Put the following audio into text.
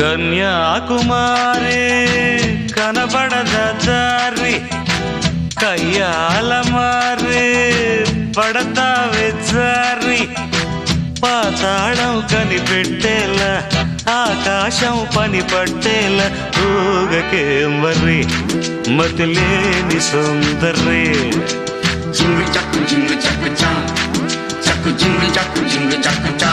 కన్యాకుమారి కనబడద దారి కయ్యాల మారి పడతావే జారి పాతాళం కనిపెట్టేలా ఆకాశం పని పట్టేలా ఊగకే మరి మతిలేని సుందరి జింగు చక్కు జింగు చక్కు చా చక్కు జింగు చక్కు జింగు చక్కు చా